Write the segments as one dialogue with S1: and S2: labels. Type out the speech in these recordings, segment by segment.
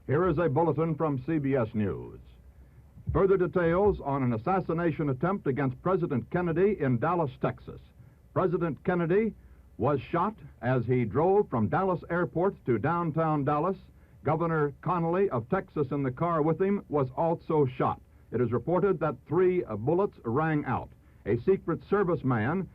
S1: Here is a bulletin from CBS News. Further details on an assassination attempt against President Kennedy in Dallas, Texas. President Kennedy was shot as he drove from Dallas Airport to downtown Dallas. Governor Connally of Texas in the car with him was also shot. It is reported that 3 bullets rang out. A Secret Service man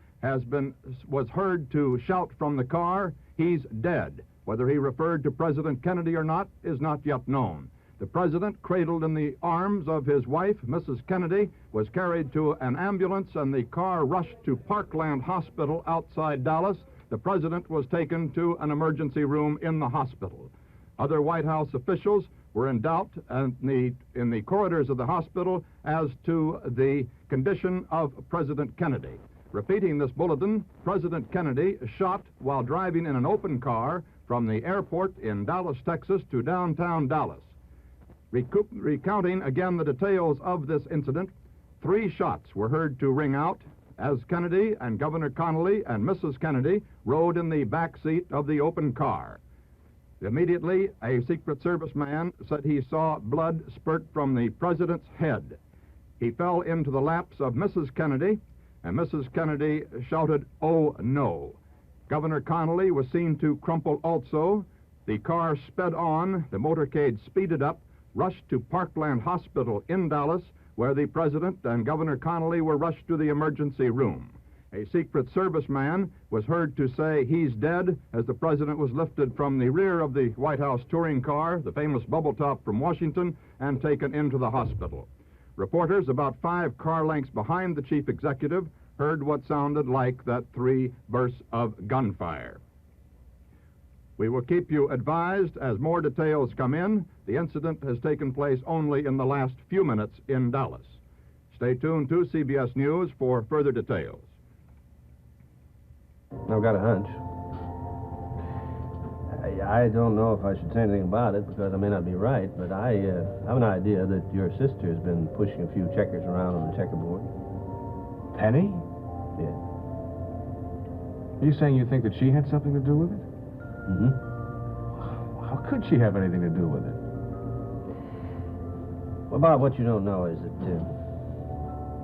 S1: was heard to shout from the car, "He's dead." Whether he referred to President Kennedy or not is not yet known. The president, cradled in the arms of his wife, Mrs. Kennedy, was carried to an ambulance and the car rushed to Parkland Hospital outside Dallas. The president was taken to an emergency room in the hospital. Other White House officials were in doubt in the corridors of the hospital as to the condition of President Kennedy. Repeating this bulletin, President Kennedy shot while driving in an open car from the airport in Dallas, Texas to downtown Dallas. Recounting again the details of this incident, 3 shots were heard to ring out as Kennedy and Governor Connally and Mrs. Kennedy rode in the back seat of the open car. Immediately, a Secret Service man said he saw blood spurt from the president's head. He fell into the laps of Mrs. Kennedy, and Mrs. Kennedy shouted, "Oh, no." Governor Connally was seen to crumple also. The car sped on, the motorcade speeded up, rushed to Parkland Hospital in Dallas, where the president and Governor Connally were rushed to the emergency room. A Secret Service man was heard to say, "He's dead," as the president was lifted from the rear of the White House touring car, the famous bubble top from Washington, and taken into the hospital. Reporters about 5 car lengths behind the chief executive heard what sounded like that 3 bursts of gunfire. We will keep you advised as more details come in. The incident has taken place only in the last few minutes in Dallas. Stay tuned to CBS News for further details.
S2: I've got a hunch. I don't know if I should say anything about it because I may not be right, but I have an idea that your sister's been pushing a few checkers around on the checkerboard.
S3: Penny?
S2: Yeah.
S3: Are you saying you think that she had something to do with it?
S2: Mm-hmm.
S3: How could she have anything to do with it?
S2: Well, Bob, what you don't know is that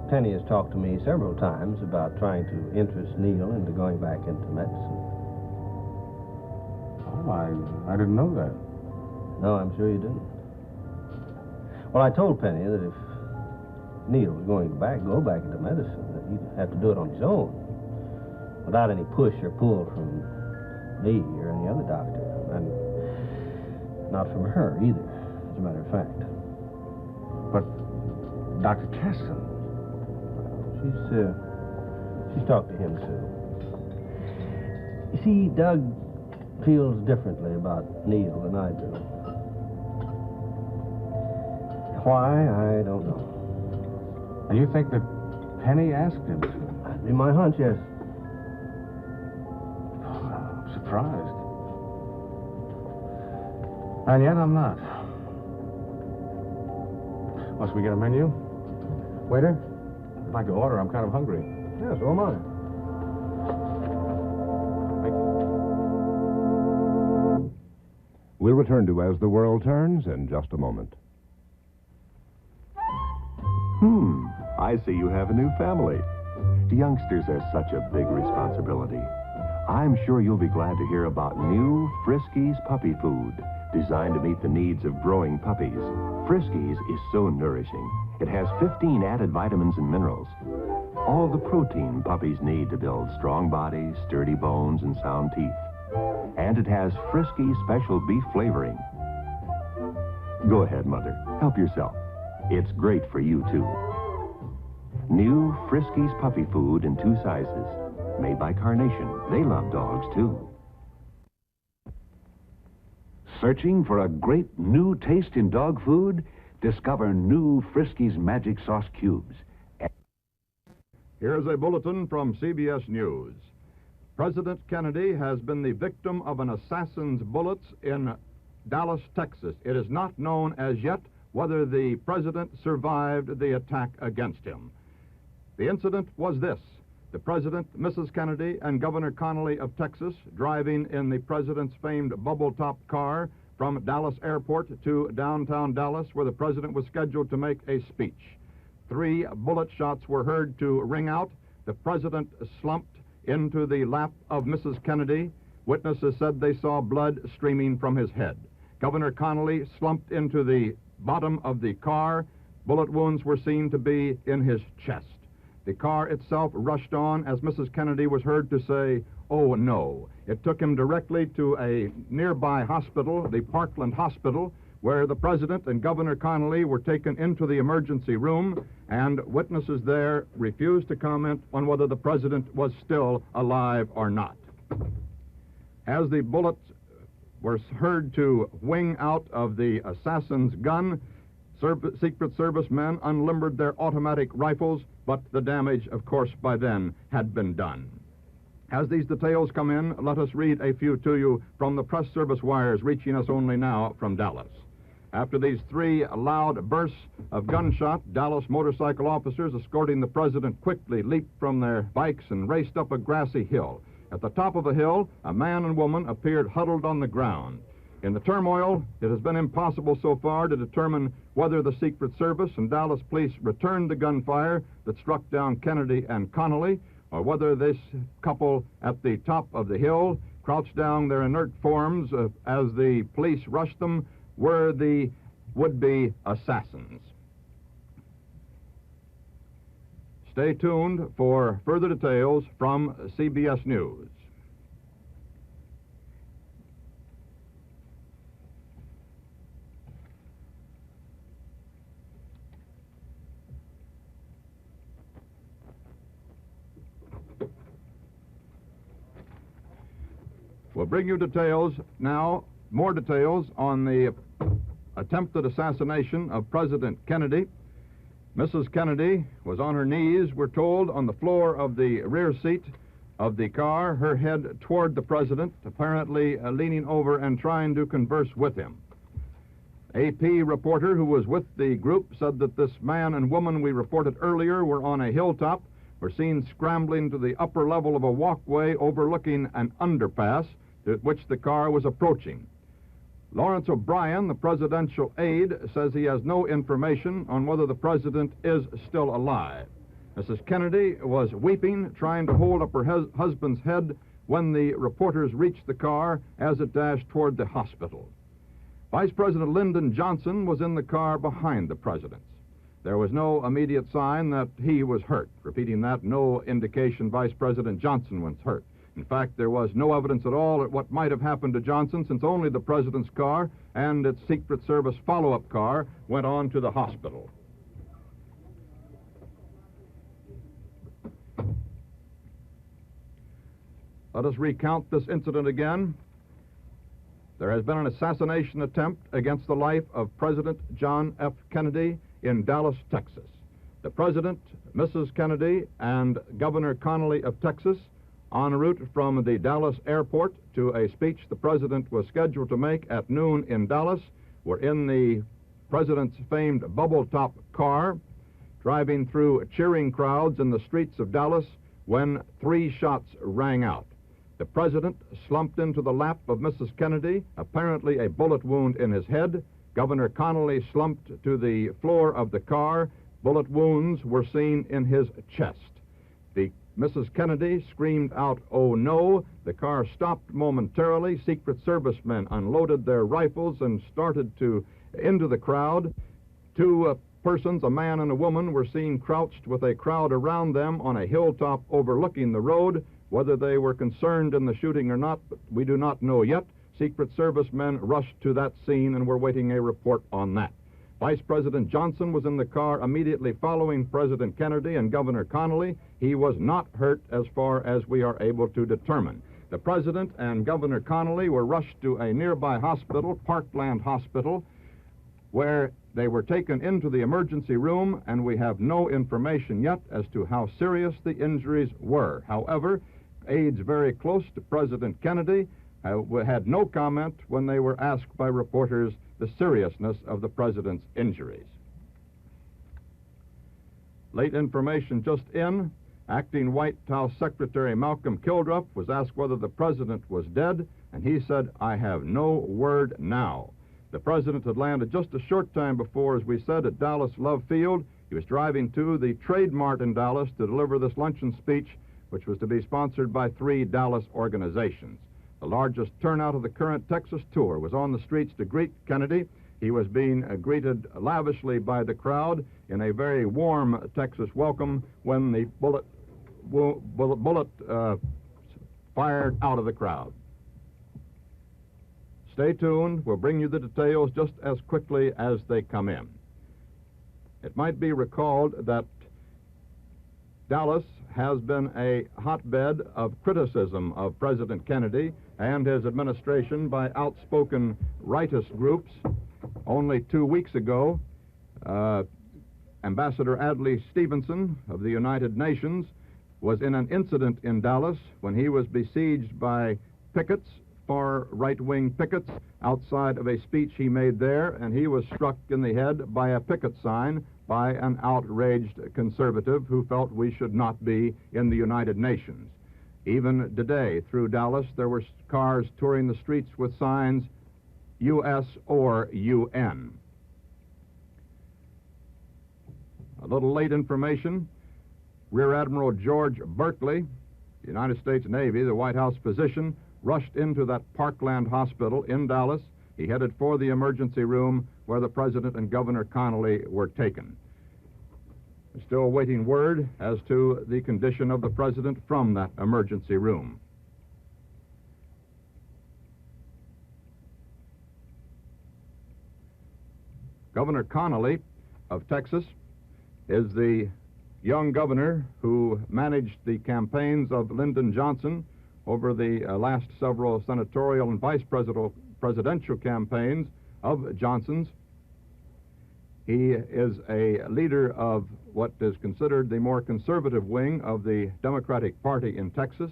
S2: Penny has talked to me several times about trying to interest Neil into going back into medicine.
S3: Oh, I didn't know that.
S2: No, I'm sure you didn't. Well, I told Penny that if Neil was going to go back into medicine, that he'd have to do it on his own, without any push or pull from me or any other doctor, and not from her either, as a matter of fact.
S3: But Dr. Keston...
S2: She's talked to him, too. You see, Doug feels differently about Neil than I do. Why, I don't know.
S3: And you think that Penny asked him to?
S2: That'd be my hunch, yes.
S3: I'm surprised. And yet I'm not. Must we get a menu?
S2: Waiter?
S3: I'd like to order. I'm kind of hungry.
S2: Yeah, so am I.
S3: Thank you.
S4: We'll return to As the World Turns in just a moment.
S5: I see you have a new family. Youngsters are such a big responsibility. I'm sure you'll be glad to hear about new Friskies puppy food, designed to meet the needs of growing puppies. Friskies is so nourishing. It has 15 added vitamins and minerals. All the protein puppies need to build strong bodies, sturdy bones, and sound teeth. And it has Friskies special beef flavoring. Go ahead, Mother. Help yourself. It's great for you, too. New Friskies puppy food in 2 sizes. Made by Carnation. They love dogs, too.
S6: Searching for a great new taste in dog food? Discover new Friskies Magic Sauce Cubes.
S1: Here's a bulletin from CBS News. President Kennedy has been the victim of an assassin's bullets in Dallas, Texas. It is not known as yet whether the president survived the attack against him. The incident was this. The president, Mrs. Kennedy, and Governor Connally of Texas, driving in the president's famed bubble-top car, from Dallas Airport to downtown Dallas, where the president was scheduled to make a speech. 3 bullet shots were heard to ring out. The president slumped into the lap of Mrs. Kennedy. Witnesses said they saw blood streaming from his head. Governor Connally slumped into the bottom of the car. Bullet wounds were seen to be in his chest. The car itself rushed on as Mrs. Kennedy was heard to say, "Oh, no." It took him directly to a nearby hospital, the Parkland Hospital, where the president and Governor Connally were taken into the emergency room, and witnesses there refused to comment on whether the president was still alive or not. As the bullets were heard to wing out of the assassin's gun, Secret Service men unlimbered their automatic rifles, but the damage, of course, by then had been done. As these details come in, let us read a few to you from the press service wires reaching us only now from Dallas. After these 3 loud bursts of gunshot, Dallas motorcycle officers escorting the president quickly leaped from their bikes and raced up a grassy hill. At the top of the hill, a man and woman appeared huddled on the ground. In the turmoil, it has been impossible so far to determine whether the Secret Service and Dallas police returned the gunfire that struck down Kennedy and Connally, or whether this couple at the top of the hill, crouched down their inert forms as the police rushed them, were the would-be assassins. Stay tuned for further details from CBS News. We'll bring you details now, more details on the attempted assassination of President Kennedy. Mrs. Kennedy was on her knees, we're told, on the floor of the rear seat of the car, her head toward the president, apparently leaning over and trying to converse with him. AP reporter who was with the group said that this man and woman we reported earlier were on a hilltop, were seen scrambling to the upper level of a walkway overlooking an underpass to which the car was approaching. Lawrence O'Brien, the presidential aide, says he has no information on whether the president is still alive. Mrs. Kennedy was weeping, trying to hold up her husband's head when the reporters reached the car as it dashed toward the hospital. Vice President Lyndon Johnson was in the car behind the president. There was no immediate sign that he was hurt. Repeating that, no indication Vice President Johnson was hurt. In fact, there was no evidence at all at what might have happened to Johnson, since only the president's car and its Secret Service follow-up car went on to the hospital. Let us recount this incident again. There has been an assassination attempt against the life of President John F. Kennedy in Dallas, Texas. The president, Mrs. Kennedy, and Governor Connally of Texas, en route from the Dallas airport to a speech the president was scheduled to make at noon in Dallas, were in the president's famed bubble-top car, driving through cheering crowds in the streets of Dallas when 3 shots rang out. The president slumped into the lap of Mrs. Kennedy, apparently a bullet wound in his head. Governor Connally slumped to the floor of the car. Bullet wounds were seen in his chest. Mrs. Kennedy screamed out, "Oh, no." The car stopped momentarily. Secret Service men unloaded their rifles and started into the crowd. 2 persons, a man and a woman, were seen crouched with a crowd around them on a hilltop overlooking the road. Whether they were concerned in the shooting or not, we do not know yet. Secret Service men rushed to that scene and were waiting a report on that. Vice President Johnson was in the car immediately following President Kennedy and Governor Connally. He was not hurt as far as we are able to determine. The president and Governor Connally were rushed to a nearby hospital, Parkland Hospital, where they were taken into the emergency room, and we have no information yet as to how serious the injuries were. However, aides very close to President Kennedy had no comment when they were asked by reporters the seriousness of the president's injuries. Late information just in. Acting White House Secretary Malcolm Kildrup was asked whether the president was dead, and he said, "I have no word now." The president had landed just a short time before, as we said, at Dallas Love Field. He was driving to the Trade Mart in Dallas to deliver this luncheon speech, which was to be sponsored by 3 Dallas organizations. The largest turnout of the current Texas tour was on the streets to greet Kennedy. He was being greeted lavishly by the crowd in a very warm Texas welcome when the bullet fired out of the crowd. Stay tuned. We'll bring you the details just as quickly as they come in. It might be recalled that Dallas has been a hotbed of criticism of President Kennedy and his administration by outspoken rightist groups. Only 2 weeks ago, Ambassador Adlai Stevenson of the United Nations was in an incident in Dallas when he was besieged by pickets, far right-wing pickets, outside of a speech he made there, and he was struck in the head by a picket sign by an outraged conservative who felt we should not be in the United Nations. Even today, through Dallas, there were cars touring the streets with signs, U.S. or UN. A little late information. Rear Admiral George Berkeley, the United States Navy, the White House physician, rushed into that Parkland hospital in Dallas. He headed for the emergency room where the President and Governor Connally were taken. We're still awaiting word as to the condition of the President from that emergency room. Governor Connally of Texas is the young governor who managed the campaigns of Lyndon Johnson over the last several senatorial and vice presidential campaigns of Johnson's. He is a leader of what is considered the more conservative wing of the Democratic Party in Texas.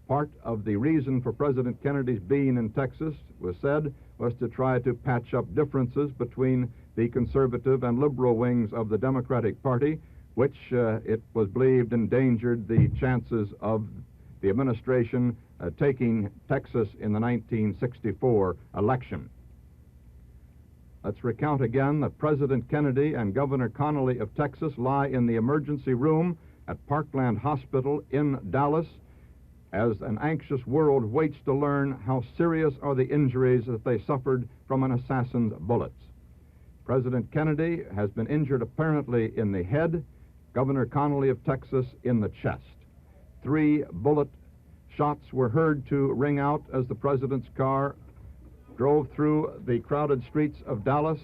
S1: Part of the reason for President Kennedy's being in Texas was to try to patch up differences between the conservative and liberal wings of the Democratic Party, which it was believed endangered the chances of the administration taking Texas in the 1964 election. Let's recount again that President Kennedy and Governor Connally of Texas lie in the emergency room at Parkland Hospital in Dallas as an anxious world waits to learn how serious are the injuries that they suffered from an assassin's bullets. President Kennedy has been injured apparently in the head, Governor Connally of Texas in the chest. 3 bullet shots were heard to ring out as the president's car drove through the crowded streets of Dallas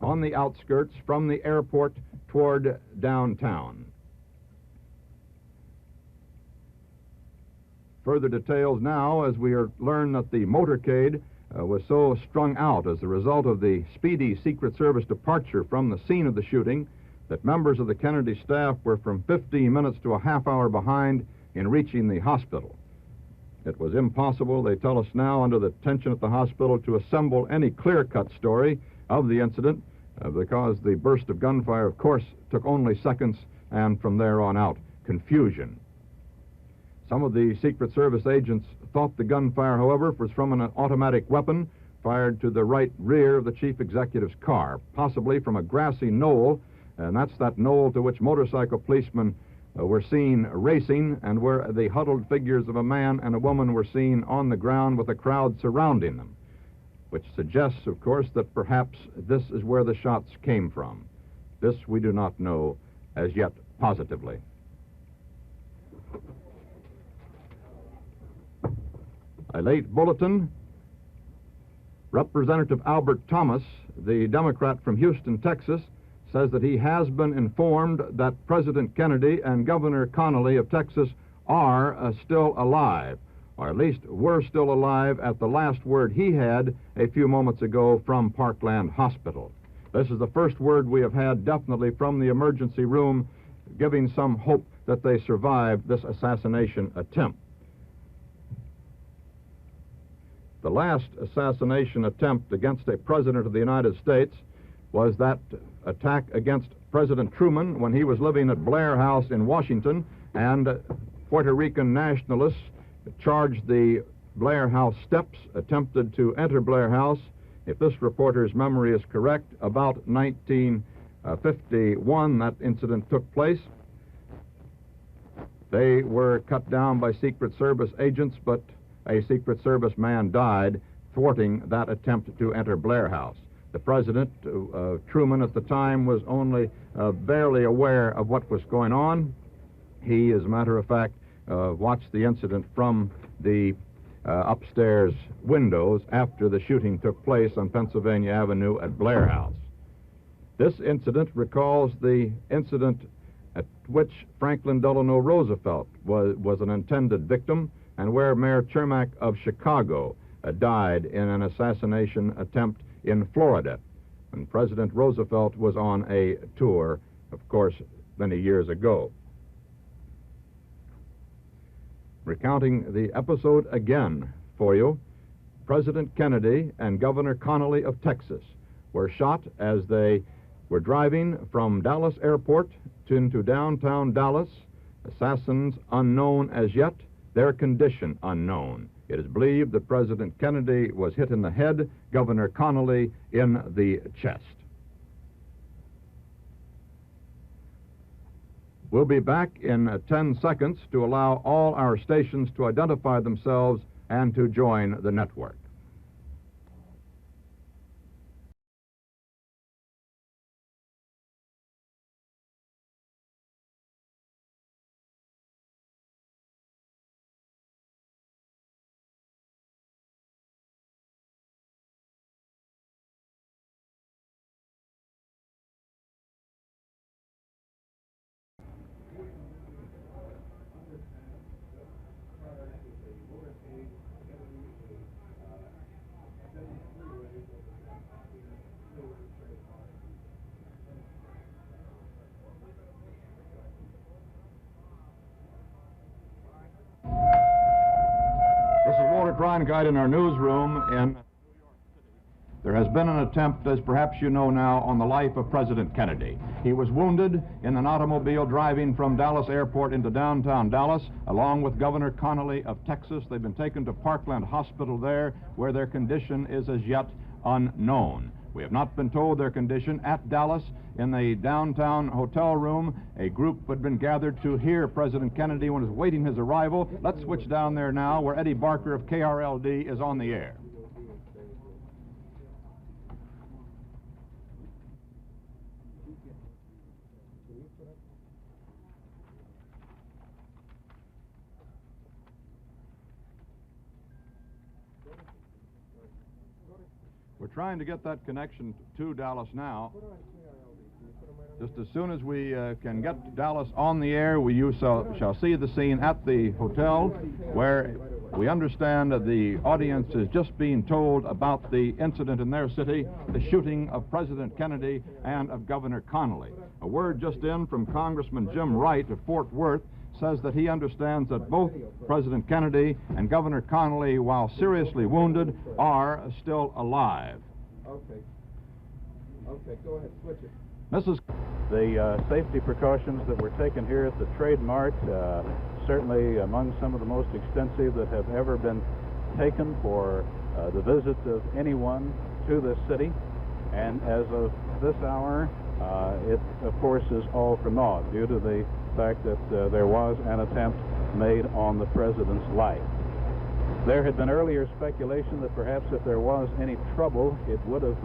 S1: on the outskirts from the airport toward downtown. Further details now as we learn that the motorcade was so strung out as a result of the speedy Secret Service departure from the scene of the shooting that members of the Kennedy staff were from 15 minutes to a half hour behind in reaching the hospital. It was impossible, they tell us now, under the tension at the hospital, to assemble any clear-cut story of the incident because the burst of gunfire, of course, took only seconds, and from there on out, confusion. Some of the Secret Service agents thought the gunfire, however, was from an automatic weapon fired to the right rear of the chief executive's car, possibly from a grassy knoll, and that's that knoll to which motorcycle policemen were seen racing and where the huddled figures of a man and a woman were seen on the ground with a crowd surrounding them, which suggests, of course, that perhaps this is where the shots came from. This we do not know as yet positively. A late bulletin. Representative Albert Thomas, the Democrat from Houston, Texas, says that he has been informed that President Kennedy and Governor Connally of Texas are still alive, or at least were still alive at the last word he had a few moments ago from Parkland Hospital. This is the first word we have had definitely from the emergency room, giving some hope that they survived this assassination attempt. The last assassination attempt against a president of the United States was that attack against President Truman when he was living at Blair House in Washington and Puerto Rican nationalists charged the Blair House steps, attempted to enter Blair House. If this reporter's memory is correct, about 1951 that incident took place. They were cut down by Secret Service agents, but a Secret Service man died thwarting that attempt to enter Blair House. The president, Truman at the time, was only barely aware of what was going on. He, as a matter of fact, watched the incident from the upstairs windows after the shooting took place on Pennsylvania Avenue at Blair House. This incident recalls the incident at which Franklin Delano Roosevelt was an intended victim, and where Mayor Chermak of Chicago died in an assassination attempt in Florida, when President Roosevelt was on a tour, of course, many years ago. Recounting the episode again for you, President Kennedy and Governor Connally of Texas were shot as they were driving from Dallas Airport into downtown Dallas. Assassins unknown as yet, their condition unknown. It is believed that President Kennedy was hit in the head, Governor Connally in the chest. We'll be back in 10 seconds to allow all our stations to identify themselves and to join the network. Crime Guide in our newsroom in New York City. There has been an attempt, as perhaps you know now, on the life of President Kennedy. He was wounded in an automobile driving from Dallas Airport into downtown Dallas, along with Governor Connally of Texas. They've been taken to Parkland Hospital there, where their condition is as yet unknown. We have not been told their condition. At Dallas, in the downtown hotel room, a group had been gathered to hear President Kennedy when he was waiting his arrival. Let's switch down there now, where Eddie Barker of KRLD is on the air. We're trying to get that connection to Dallas now. Just as soon as we can get Dallas on the air, you shall see the scene at the hotel, where we understand that the audience is just being told about the incident in their city, the shooting of President Kennedy and of Governor Connally. A word just in from Congressman Jim Wright of Fort Worth says that he understands that both President Kennedy and Governor Connally, while seriously wounded, are still alive.
S7: Okay, go ahead, switch it.
S8: The safety precautions that were taken here at the Trade Mart, certainly among some of the most extensive that have ever been taken for the visit of anyone to this city. And as of this hour, it, of course, is all for naught due to the fact that there was an attempt made on the president's life. There had been earlier speculation that perhaps if there was any trouble, it would have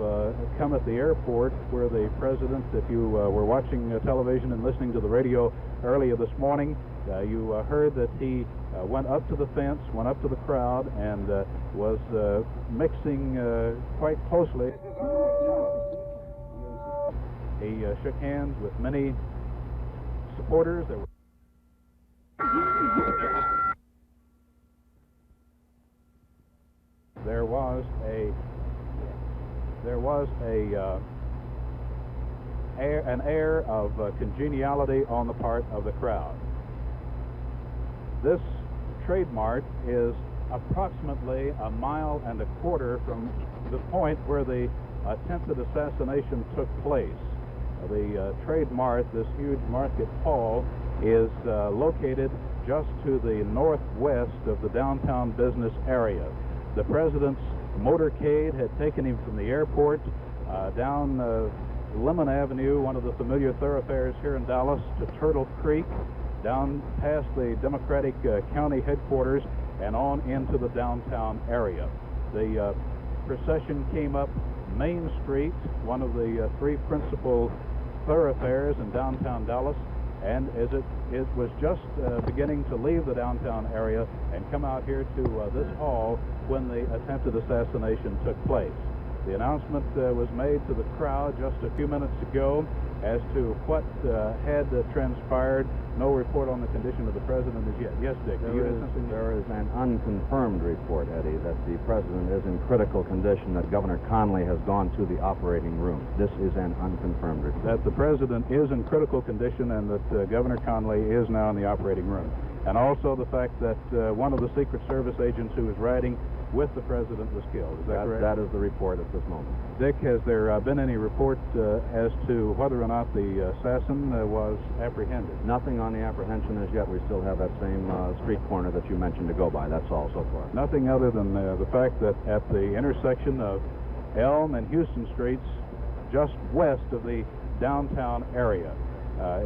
S8: come at the airport, where the president, if you were watching television and listening to the radio earlier this morning, you heard that he went up to the fence, went up to the crowd, and was mixing quite closely. He shook hands with many supporters. There was an air of congeniality on the part of the crowd. This Trade Mart is approximately 1.25 miles from the point where the attempted assassination took place. The Trade Mart, this huge market hall, is located just to the northwest of the downtown business area. The president's motorcade had taken him from the airport down Lemon Avenue, one of the familiar thoroughfares here in Dallas, to Turtle Creek, down past the Democratic County headquarters, and on into the downtown area. The procession came up Main Street, one of the three principal thoroughfares in downtown Dallas, and as it was just beginning to leave the downtown area and come out here to this hall when the attempted assassination took place. The announcement was made to the crowd just a few minutes ago as to what had transpired. No report on the condition of the president as yet. Yes, Dick, do you have something?
S7: There is an unconfirmed report, Eddie, that the president is in critical condition, that Governor Connolly has gone to the operating room. This is an unconfirmed report.
S8: That the president is in critical condition and that Governor Connolly is now in the operating room. And also the fact that one of the Secret Service agents who was riding with the president was killed. Is that correct?
S7: That is the report at this moment.
S8: Dick, has there been any report as to whether or not the assassin was apprehended?
S7: Nothing on the apprehension as yet. We still have that same street corner that you mentioned to go by. That's all so far.
S8: Nothing other than the fact that at the intersection of Elm and Houston Streets, just west of the downtown area,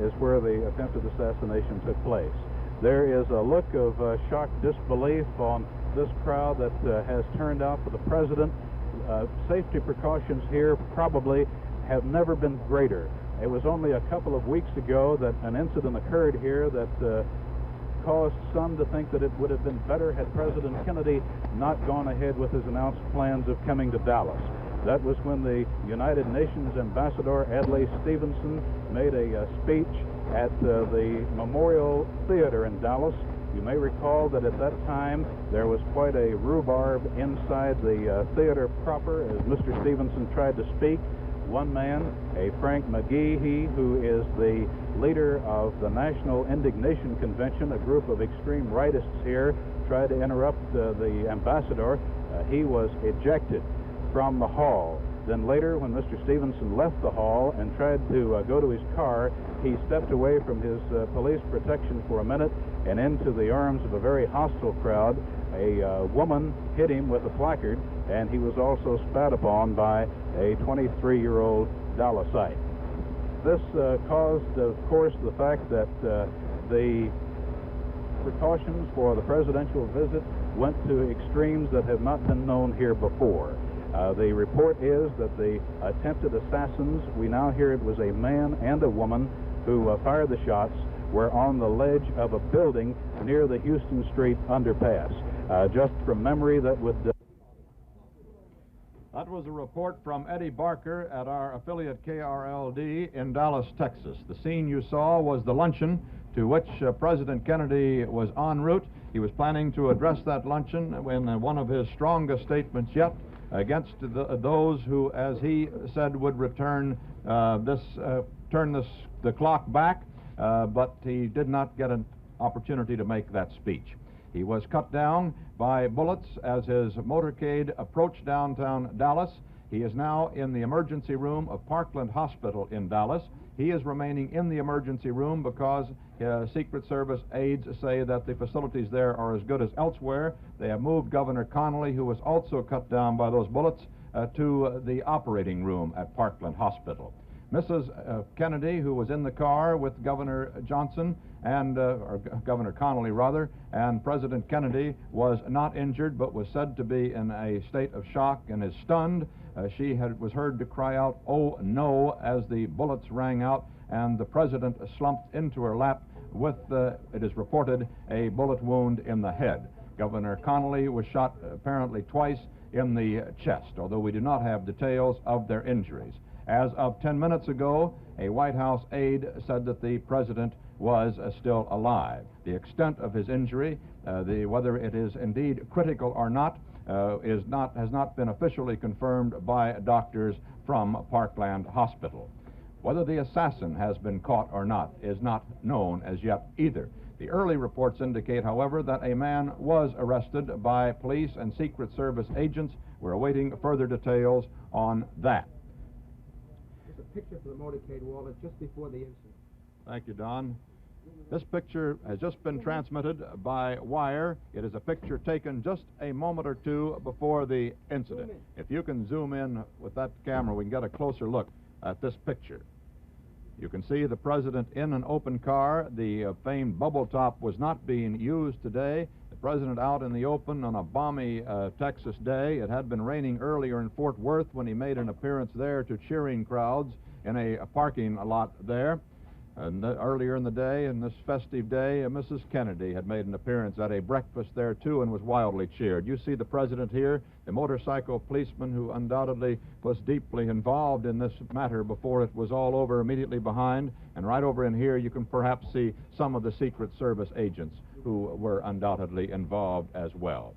S8: is where the attempted assassination took place. There is a look of shocked disbelief on this crowd that has turned out for the president. Safety precautions here probably have never been greater. It was only a couple of weeks ago that an incident occurred here that caused some to think that it would have been better had President Kennedy not gone ahead with his announced plans of coming to Dallas. That was when the United Nations Ambassador Adlai Stevenson made a speech at the Memorial Theater in Dallas. You may recall that at that time there was quite a rhubarb inside the theater proper as Mr. Stevenson tried to speak. One man, a Frank McGehee, who is the leader of the National Indignation Convention, a group of extreme rightists here, tried to interrupt the ambassador. He was ejected from the hall. Then later, when Mr. Stevenson left the hall and tried to go to his car, he stepped away from his police protection for a minute and into the arms of a very hostile crowd. A woman hit him with a placard, and he was also spat upon by a 23-year-old Dallasite. This caused, of course, the fact that the precautions for the presidential visit went to extremes that have not been known here before. The report is that the attempted assassins, we now hear it was a man and a woman who fired the shots, were on the ledge of a building near the Houston Street underpass. Just from memory, that would...
S1: That was a report from Eddie Barker at our affiliate KRLD in Dallas, Texas. The scene you saw was the luncheon to which President Kennedy was en route. He was planning to address that luncheon in one of his strongest statements yet against those who, as he said, would turn the clock back, but he did not get an opportunity to make that speech. He was cut down by bullets as his motorcade approached downtown Dallas. He is now in the emergency room of Parkland Hospital in Dallas. He is remaining in the emergency room because Secret Service aides say that the facilities there are as good as elsewhere. They have moved Governor Connolly, who was also cut down by those bullets, to the operating room at Parkland Hospital. Mrs. Kennedy, who was in the car with Governor Johnson and or Governor Connolly rather, and President Kennedy, was not injured but was said to be in a state of shock and is stunned. She was heard to cry out, "Oh no," as the bullets rang out, and the president slumped into her lap with, it is reported, a bullet wound in the head. Governor Connolly was shot apparently twice in the chest, although we do not have details of their injuries. As of 10 minutes ago, a White House aide said that the president was still alive. The extent of his injury, whether it is indeed critical or not, has not been officially confirmed by doctors from Parkland Hospital. Whether the assassin has been caught or not is not known as yet either. The early reports indicate, however, that a man was arrested by police and Secret Service agents. We're awaiting further details on that.
S7: There's a picture for the motorcade wall just before the incident.
S1: Thank you, Don. This picture has just been transmitted by wire. It is a picture taken just a moment or two before the incident. If you can zoom in with that camera, we can get a closer look at this picture. You can see the president in an open car. The famed bubble top was not being used today. The president out in the open on a balmy Texas day. It had been raining earlier in Fort Worth when he made an appearance there to cheering crowds in a parking lot there. And earlier in the day, in this festive day, Mrs. Kennedy had made an appearance at a breakfast there, too, and was wildly cheered. You see the president here, the motorcycle policeman who undoubtedly was deeply involved in this matter before it was all over, immediately behind. And right over in here, you can perhaps see some of the Secret Service agents who were undoubtedly involved as well.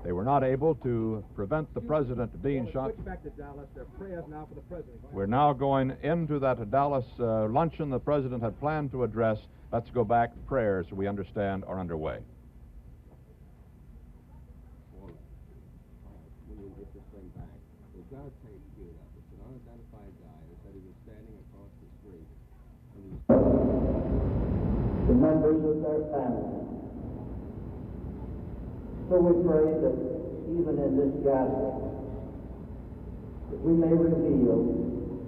S1: They were not able to prevent the president being shot.
S9: Back to Dallas. There are prayers now for the president.
S1: We're now going into that Dallas luncheon the president had planned to address. Let's go back. Prayers, we understand, are underway.
S2: When you get this thing back, we've got to take you up. It's an unidentified guy who said he was standing across the street.
S10: The members of their family. So we pray that even in this gathering, that we may reveal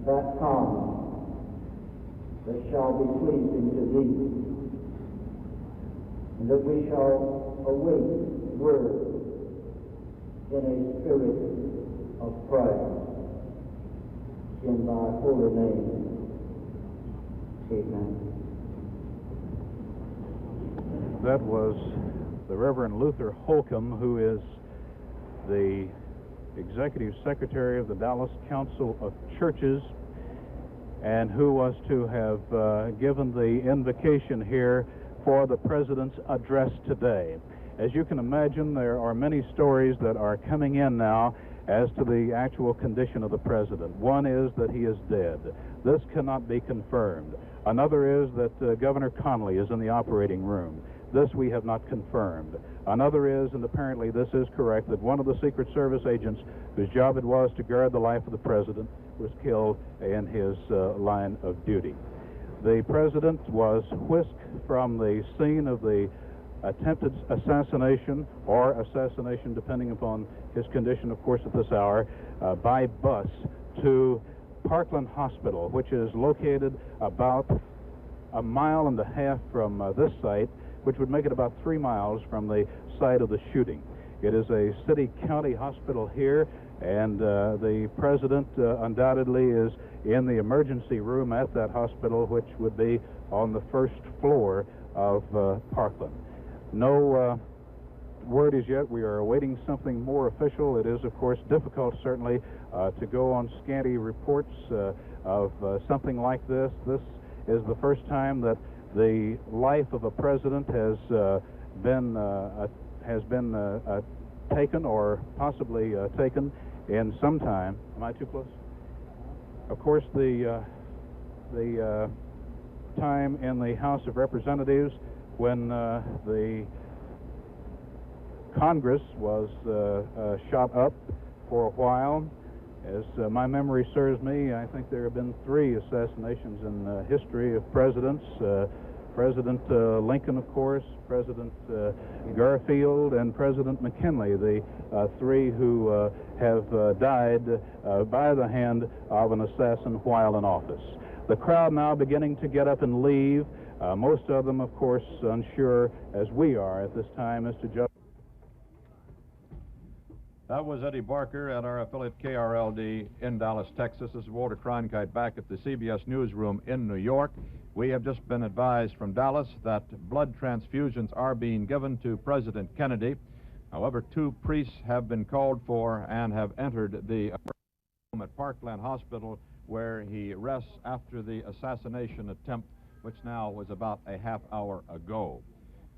S10: that calm that shall be pleasing to thee, and that we shall await word in a spirit of prayer in thy holy name. Amen.
S8: That was the Reverend Luther Holcomb, who is the Executive Secretary of the Dallas Council of Churches, and who was to have given the invocation here for the President's address today. As you can imagine, there are many stories that are coming in now as to the actual condition of the President. One is that he is dead. This cannot be confirmed. Another is that Governor Connally is in the operating room. This we have not confirmed. Another is, and apparently this is correct, that one of the Secret Service agents whose job it was to guard the life of the president was killed in his line of duty. The president was whisked from the scene of the attempted assassination, or assassination depending upon his condition, of course, at this hour, by bus to Parkland Hospital, which is located about 1.5 miles from this site, which would make it about 3 miles from the site of the shooting. It is a city-county hospital here, and the president undoubtedly is in the emergency room at that hospital, which would be on the first floor of Parkland. No word as yet. We are awaiting something more official. It is, of course, difficult, certainly, to go on scanty reports of something like this. This is the first time that the life of a president has been taken, or possibly taken, in some time. Am I too close? Of course, the time in the House of Representatives when the Congress was shot up for a while. As my memory serves me, I think there have been 3 assassinations in the history of presidents. President Lincoln, of course, President Garfield, and President McKinley, the 3 who have died by the hand of an assassin while in office. The crowd now beginning to get up and leave, most of them, of course, unsure, as we are at this time, as to just...
S1: That was Eddie Barker at our affiliate KRLD in Dallas, Texas. This is Walter Cronkite back at the CBS newsroom in New York. We have just been advised from Dallas that blood transfusions are being given to President Kennedy. However, 2 priests have been called for and have entered the room at Parkland Hospital, where he rests after the assassination attempt, which now was about a half hour ago.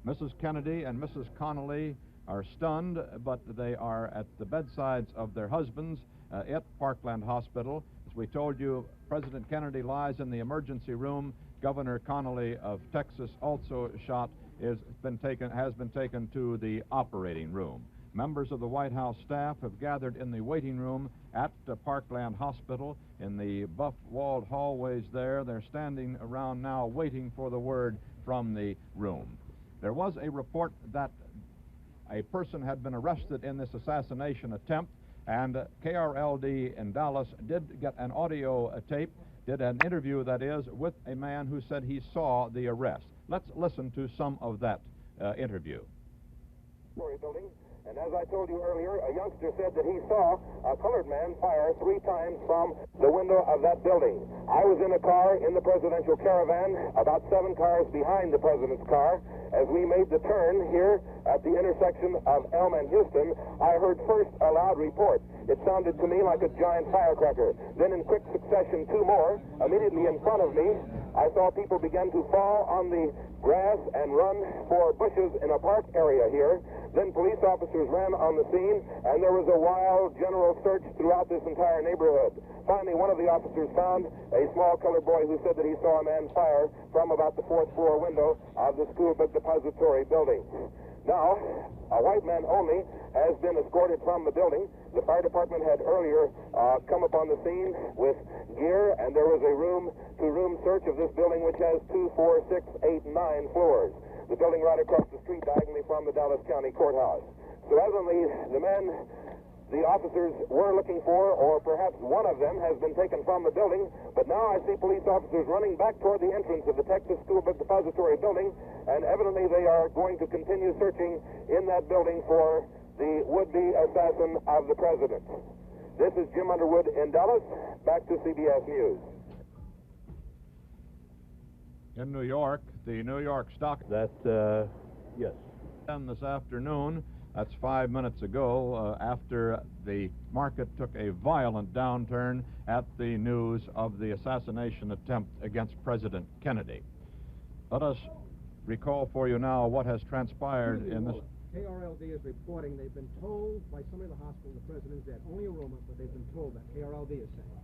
S1: Mrs. Kennedy and Mrs. Connally are stunned, but they are at the bedsides of their husbands at Parkland Hospital. As we told you, President Kennedy lies in the emergency room. Governor Connally of Texas, also shot, has been taken to the operating room. Members of the White House staff have gathered in the waiting room at Parkland Hospital in the buff-walled hallways there. They're standing around now waiting for the word from the room. There was a report that a person had been arrested in this assassination attempt, and KRLD in Dallas did get an audio tape, did an interview, that is, with a man who said he saw the arrest. Let's listen to some of that interview.
S11: Building. And as I told you earlier, a youngster said that he saw a colored man fire 3 times from the window of that building. I was in a car in the presidential caravan, about 7 cars behind the president's car. As we made the turn here at the intersection of Elm and Houston, I heard first a loud report. It sounded to me like a giant firecracker. Then in quick succession, 2 more. Immediately in front of me, I saw people begin to fall on the grass and run for bushes in a park area here. Then police officers ran on the scene, and there was a wild general search throughout this entire neighborhood. Finally, one of the officers found a small colored boy who said that he saw a man fire from about the 4th floor window of the school book depository building. Now, a white man only has been escorted from the building. The fire department had earlier come upon the scene with gear, and there was a room-to-room search of this building, which has 2, 4, 6, 8, 9 floors. The building right across the street diagonally from the Dallas County Courthouse. So evidently, the men the officers were looking for, or perhaps one of them, has been taken from the building, but now I see police officers running back toward the entrance of the Texas School Book Depository building, and evidently they are going to continue searching in that building for the would-be assassin of the president. This is Jim Underwood in Dallas. Back to CBS News.
S1: In New York, the New York stock...
S8: Yes.
S1: This afternoon, that's 5 minutes ago, after the market took a violent downturn at the news of the assassination attempt against President Kennedy. Let us recall for you now what has transpired in this...
S9: KRLD is reporting they've been told by somebody in the hospital the president's dead. Only a rumor, but they've been told that. KRLD is saying.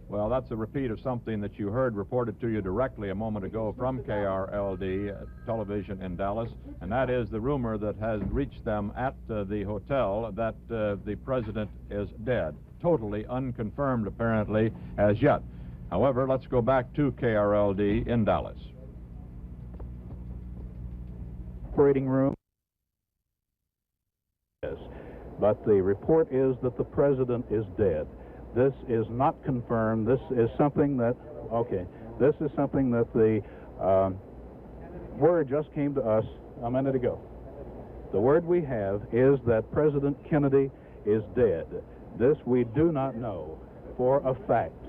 S1: Well, that's a repeat of something that you heard reported to you directly a moment ago from KRLD television in Dallas, and that is the rumor that has reached them at the hotel that the president is dead. Totally unconfirmed, apparently, as yet. However, let's go back to KRLD in Dallas.
S8: Operating room. Yes, but the report is that the president is dead. This is not confirmed. This is something that, this is something that the word just came to us a minute ago. The word we have is that President Kennedy is dead. This we do not know for a fact.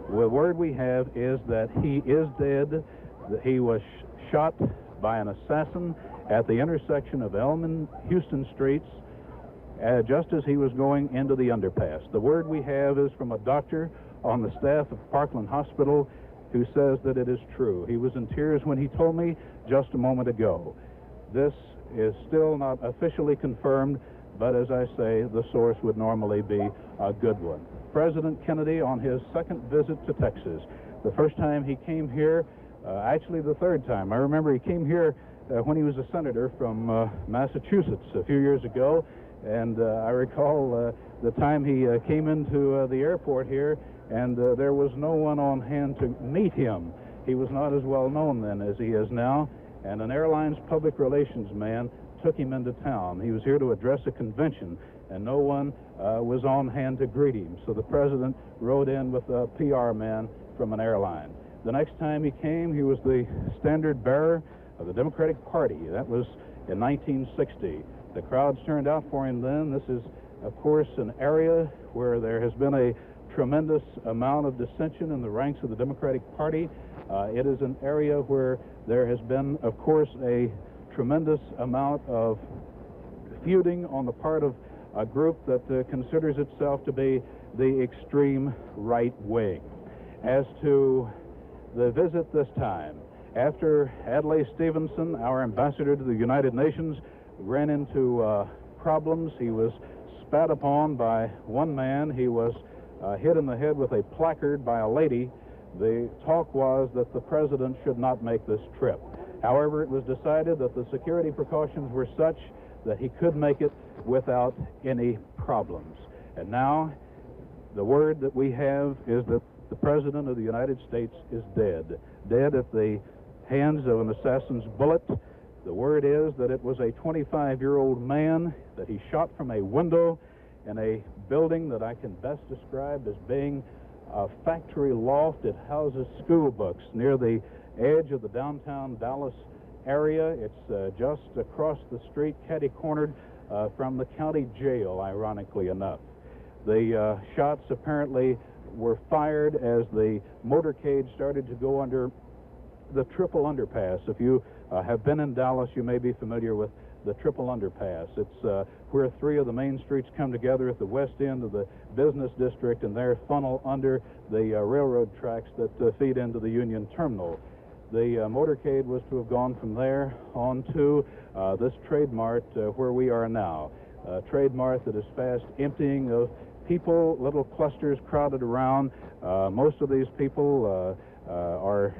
S8: The word we have is that he is dead, that he was shot by an assassin at the intersection of Elm and Houston Streets, just as he was going into the underpass. The word we have is from a doctor on the staff of Parkland Hospital who says that it is true. He was in tears when he told me just a moment ago. This is still not officially confirmed, but as I say, the source would normally be a good one. President Kennedy on his 2nd visit to Texas. The first time he came here, actually the 3rd time. I remember he came here when he was a senator from Massachusetts a few years ago. And I recall the time he came into the airport here, and there was no one on hand to meet him. He was not as well known then as he is now, and an airline's public relations man took him into town. He was here to address a convention, and no one was on hand to greet him. So the president rode in with a PR man from an airline. The next time he came, he was the standard bearer of the Democratic Party. That was in 1960. The crowds turned out for him then. This is, of course, an area where there has been a tremendous amount of dissension in the ranks of the Democratic Party. It is an area where there has been, of course, a tremendous amount of feuding on the part of a group that considers itself to be the extreme right wing. As to the visit this time, after Adlai Stevenson, our ambassador to the United Nations, ran into problems. He was spat upon by one man. He was hit in the head with a placard by a lady. The talk was that the president should not make this trip. However, it was decided that the security precautions were such that he could make it without any problems. And now, the word that we have is that the President of the United States is dead. Dead at the hands of an assassin's bullet. The word is that it was a 25-year-old man that he shot from a window in a building that I can best describe as being a factory loft. It houses school books near the edge of the downtown Dallas area. It's just across the street, catty-cornered from the county jail, ironically enough. The shots apparently were fired as the motorcade started to go under the triple underpass. If you have been in Dallas, you may be familiar with the triple underpass. It's where three of the main streets come together at the west end of the business district, and there funnel under the railroad tracks that feed into the Union Terminal. The motorcade was to have gone from there on to this Trade Mart where we are now. Trade Mart that is fast emptying of people, little clusters crowded around. Most of these people are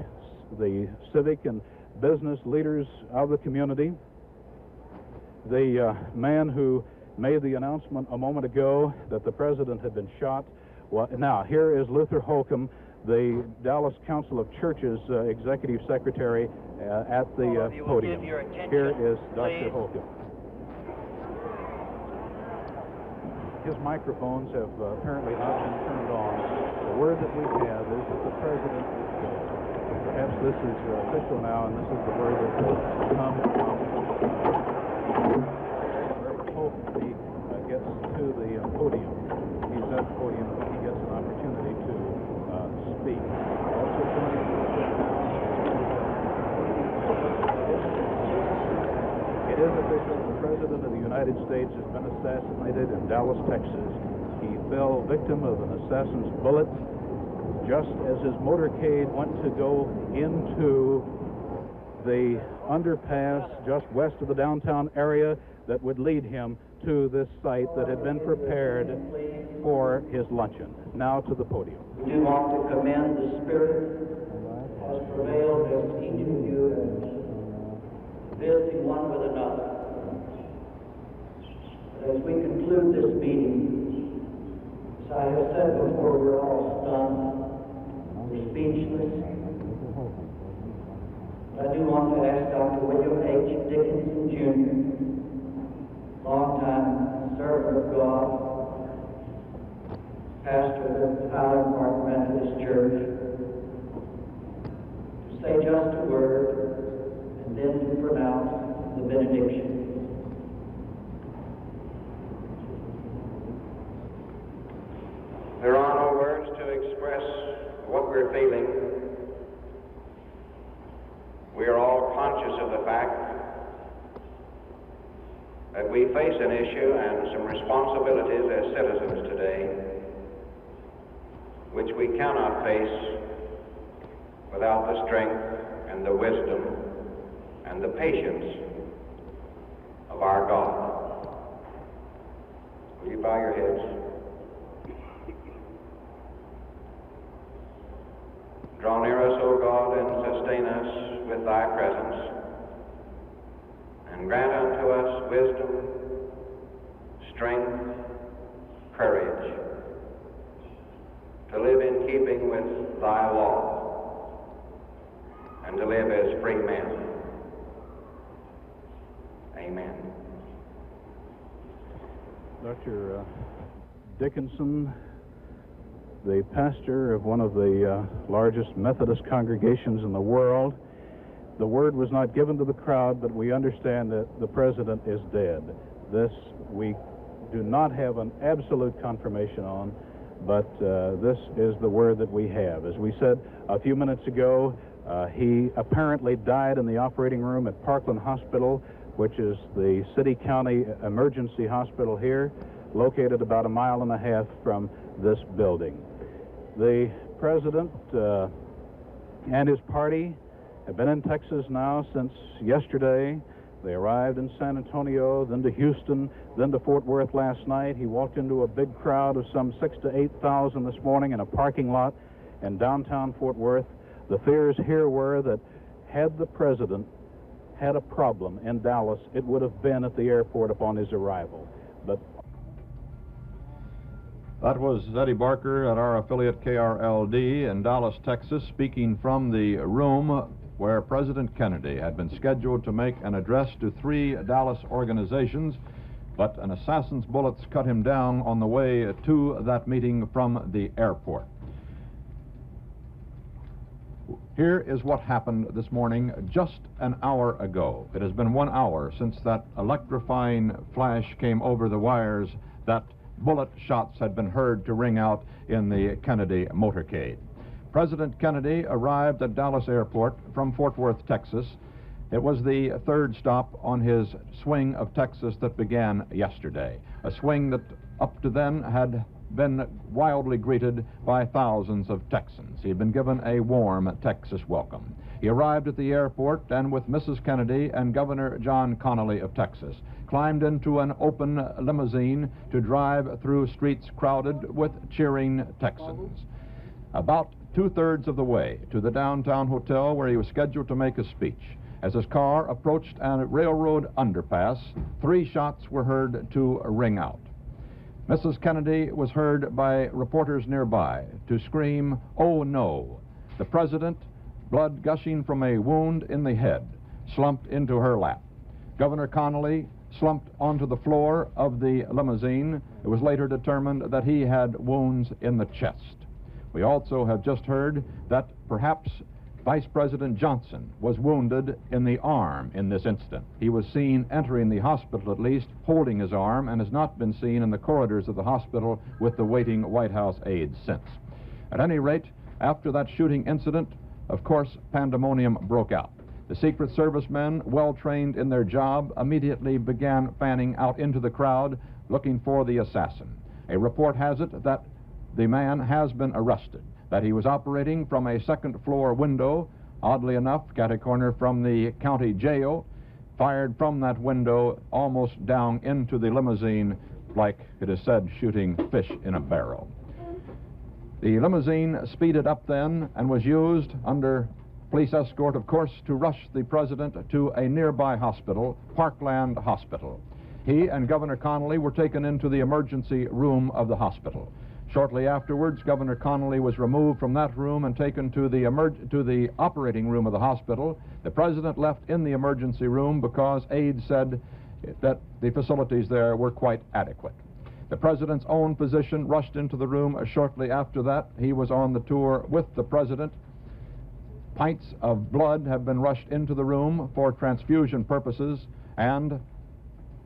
S8: the civic and business leaders of the community. The man who made the announcement a moment ago that the president had been shot. Well, now, here is Luther Holcomb, the Dallas Council of Churches executive secretary at the podium. Here is Dr. Holcomb. His microphones have apparently not been turned on. The word that we have is that the president is dead. Perhaps this is official now, and this is the word that will come from Reverend Holcomb. He gets to the podium. He's at the podium when he gets an opportunity to speak. Also joining us now. It is official. The President of the United States has been assassinated in Dallas, Texas. He fell victim of an assassin's bullet just as his motorcade went to go into the underpass just west of the downtown area that would lead him to this site that had been prepared for his luncheon. Now to the podium.
S10: We do want to commend the spirit that has prevailed as each of you is visiting one with another. But as we conclude this meeting, as I have said before, we're all stunned, we're speechless. I do want to ask Dr. William H. Dickinson, Jr., longtime servant of God, pastor of the Highland Park Methodist Church, to say just a word and then to pronounce the benediction.
S12: There are no words to express what we're feeling. We are all conscious of the fact that we face an issue and some responsibilities as citizens today which we cannot face without the strength and the wisdom and the patience of our God. Will you bow your heads? Draw near us, O God, and sustain us with thy presence, and grant unto us wisdom, strength, courage, to live in keeping with thy law, and to live as free men. Amen.
S8: Dr. Dickinson, the pastor of one of the largest Methodist congregations in the world. The word was not given to the crowd, but we understand that the president is dead. This we do not have an absolute confirmation on, but this is the word that we have. As we said a few minutes ago, he apparently died in the operating room at Parkland Hospital, which is the city-county emergency hospital here, located about 1.5 miles from this building. The president and his party have been in Texas now since yesterday. They arrived in San Antonio, then to Houston, then to Fort Worth last night. He walked into a big crowd of some 6,000 to 8,000 this morning in a parking lot in downtown Fort Worth. The fears here were that had the president had a problem in Dallas, it would have been at the airport upon his arrival. But
S1: that was Eddie Barker at our affiliate KRLD in Dallas, Texas, speaking from the room where President Kennedy had been scheduled to make an address to 3 Dallas organizations, but an assassin's bullets cut him down on the way to that meeting from the airport. Here is what happened this morning just an hour ago. It has been 1 hour since that electrifying flash came over the wires that bullet shots had been heard to ring out in the Kennedy motorcade. President Kennedy arrived at Dallas Airport from Fort Worth, Texas. It was the 3rd stop on his swing of Texas that began yesterday, a swing that up to then had been wildly greeted by thousands of Texans. He had been given a warm Texas welcome. He arrived at the airport and with Mrs. Kennedy and Governor John Connally of Texas climbed into an open limousine to drive through streets crowded with cheering Texans. About 2/3 of the way to the downtown hotel where he was scheduled to make a speech. As his car approached a railroad underpass, 3 shots were heard to ring out. Mrs. Kennedy was heard by reporters nearby to scream, "Oh no!" The president, blood gushing from a wound in the head, slumped into her lap. Governor Connally slumped onto the floor of the limousine. It was later determined that he had wounds in the chest. We also have just heard that perhaps Vice President Johnson was wounded in the arm in this incident. He was seen entering the hospital, at least, holding his arm, and has not been seen in the corridors of the hospital with the waiting White House aides since. At any rate, after that shooting incident, of course, pandemonium broke out. The Secret Service men, well trained in their job, immediately began fanning out into the crowd looking for the assassin. A report has it that the man has been arrested, that he was operating from a 2nd floor window, oddly enough, got a corner from the county jail, fired from that window almost down into the limousine, like it is said, shooting fish in a barrel. The limousine speeded up then and was used under police escort, of course, to rush the president to a nearby hospital, Parkland Hospital. He and Governor Connally were taken into the emergency room of the hospital. Shortly afterwards, Governor Connally was removed from that room and taken to the operating room of the hospital. The president left in the emergency room because aides said that the facilities there were quite adequate. The president's own physician rushed into the room shortly after that. He was on the tour with the president. Pints of blood have been rushed into the room for transfusion purposes, and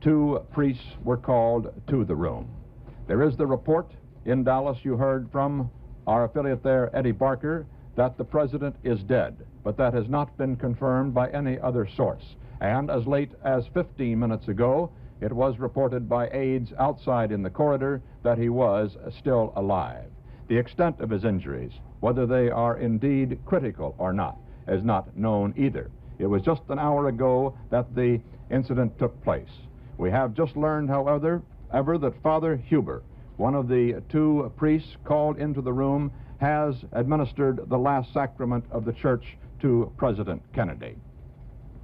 S1: 2 priests were called to the room. There is the report in Dallas, you heard from our affiliate there, Eddie Barker, that the president is dead, but that has not been confirmed by any other source. And as late as 15 minutes ago, it was reported by aides outside in the corridor that he was still alive. The extent of his injuries, whether they are indeed critical or not, is not known either. It was just an hour ago that the incident took place. We have just learned, however, that Father Huber, one of the 2 priests called into the room, has administered the last sacrament of the church to President Kennedy.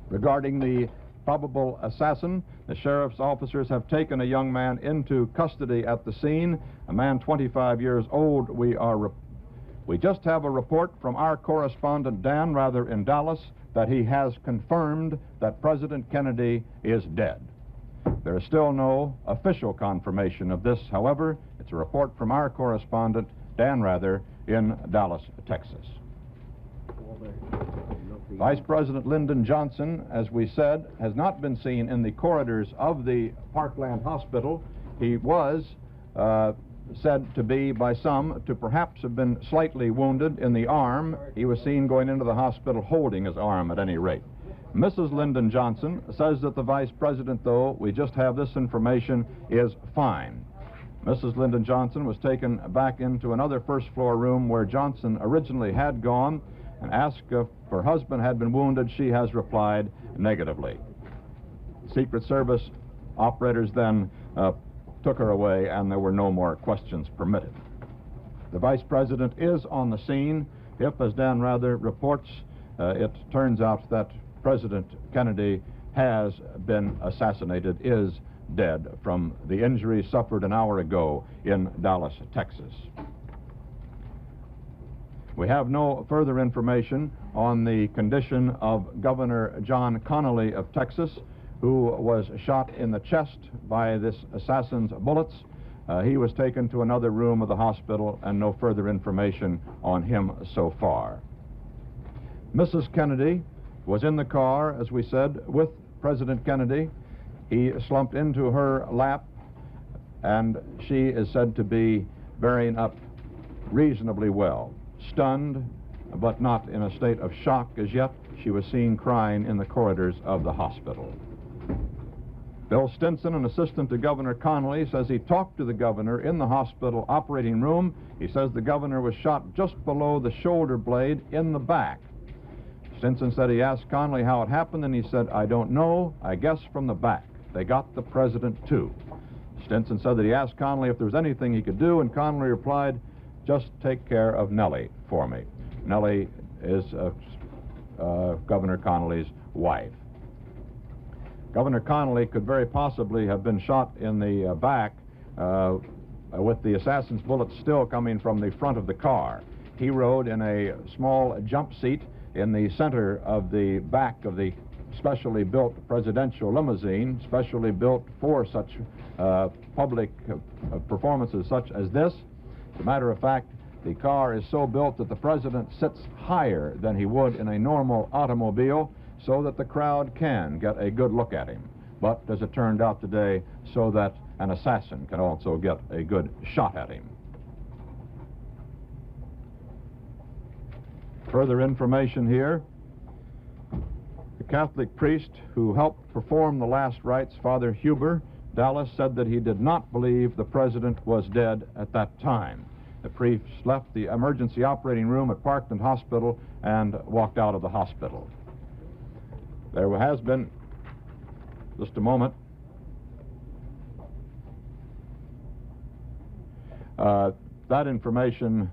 S1: Regarding the probable assassin, the sheriff's officers have taken a young man into custody at the scene, a man 25 years old. We just have a report from our correspondent Dan Rather in Dallas that he has confirmed that President Kennedy is dead. There is still no official confirmation of this, however. It's a report from our correspondent, Dan Rather, in Dallas, Texas. Vice President Lyndon Johnson, as we said, has not been seen in the corridors of the Parkland Hospital. He was said to be, by some, to perhaps have been slightly wounded in the arm. He was seen going into the hospital holding his arm at any rate. Mrs. Lyndon Johnson says that the vice president, though we just have this information, is fine. Mrs. Lyndon Johnson was taken back into another 1st floor room where Johnson originally had gone and asked if her husband had been wounded. She has replied negatively. Secret Service operators then took her away, and there were no more questions permitted. The vice president is on the scene. If, as Dan Rather reports, it turns out that President Kennedy has been assassinated, is dead from the injuries suffered an hour ago in Dallas, Texas. We have no further information on the condition of Governor John Connally of Texas, who was shot in the chest by this assassin's bullets. He was taken to another room of the hospital, and no further information on him so far. Mrs. Kennedy was in the car, as we said, with President Kennedy. He slumped into her lap, and she is said to be bearing up reasonably well. Stunned, but not in a state of shock as yet. She was seen crying in the corridors of the hospital. Bill Stinson, an assistant to Governor Connally, says he talked to the governor in the hospital operating room. He says the governor was shot just below the shoulder blade in the back. Stinson said he asked Connally how it happened, and he said, "I don't know, I guess from the back. They got the president too." Stinson said that he asked Connally if there was anything he could do, and Connally replied, "Just take care of Nellie for me." Nellie is Governor Connally's wife. Governor Connally could very possibly have been shot in the back with the assassin's bullets still coming from the front of the car. He rode in a small jump seat in the center of the back of the specially built presidential limousine, specially built for such public performances such as this. As a matter of fact, the car is so built that the president sits higher than he would in a normal automobile, so that the crowd can get a good look at him. But, as it turned out today, so that an assassin can also get a good shot at him. Further information here. The Catholic priest who helped perform the last rites, Father Huber, Dallas, said that he did not believe the president was dead at that time. The priest left the emergency operating room at Parkland Hospital and walked out of the hospital. There has been, just a moment, that information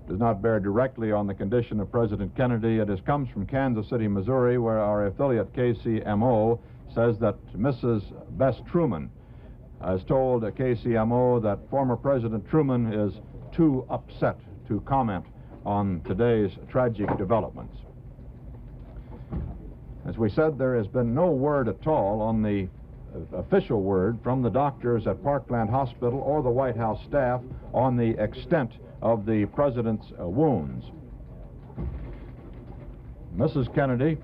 S1: does not bear directly on the condition of President Kennedy. It comes from Kansas City, Missouri, where our affiliate KCMO says that Mrs. Bess Truman has told KCMO that former President Truman is too upset to comment on today's tragic developments. As we said, there has been no word at all on the official word from the doctors at Parkland Hospital or the White House staff on the extent of the president's wounds. Mrs. Kennedy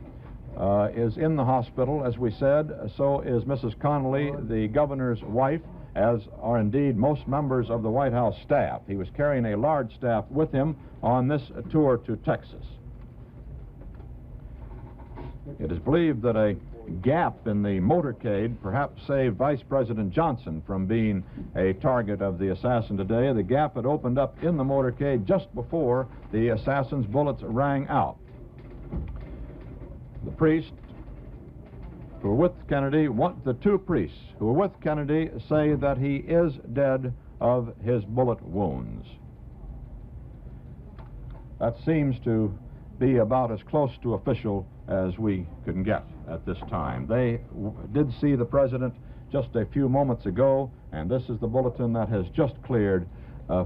S1: is in the hospital, as we said. So is Mrs. Connally, the governor's wife, as are indeed most members of the White House staff. He was carrying a large staff with him on this tour to Texas. It is believed that a gap in the motorcade perhaps saved Vice President Johnson from being a target of the assassin today. The gap had opened up in the motorcade just before the assassin's bullets rang out. The priests who were with Kennedy, the two priests who were with Kennedy, say that he is dead of his bullet wounds. That seems to be about as close to official as we can get at this time. They did see the president just a few moments ago, and this is the bulletin that has just cleared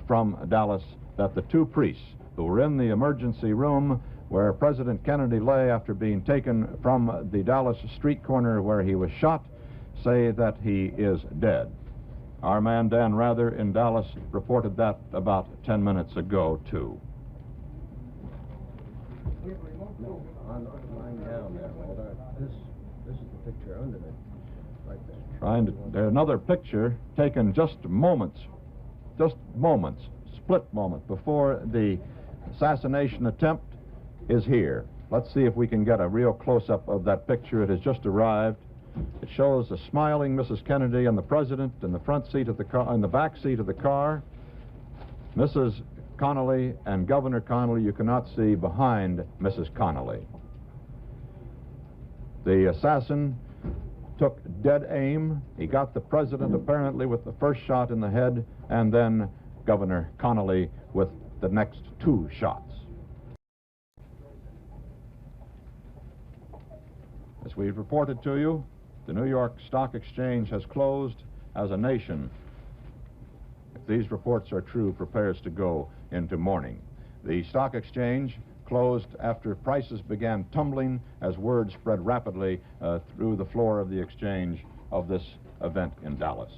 S1: from Dallas, that the two priests who were in the emergency room where President Kennedy lay after being taken from the Dallas street corner where he was shot say that he is dead. Our man Dan Rather in Dallas reported that about 10 minutes ago, too.
S2: This is the picture underneath, right there.
S1: There's another picture taken just moments, split moment before the assassination attempt is here. Let's see if we can get a real close-up of that picture. It has just arrived. It shows a smiling Mrs. Kennedy and the president in the front seat of the car, in the back seat of the car. Mrs. Connally and Governor Connally, you cannot see behind Mrs. Connally. The assassin took dead aim. He got the president apparently with the first shot in the head, and then Governor Connally with the next two shots. As we've reported to you, the New York Stock Exchange has closed as a nation. If these reports are true, prepares to go into mourning. The stock exchange closed after prices began tumbling as word spread rapidly through the floor of the exchange of this event in Dallas.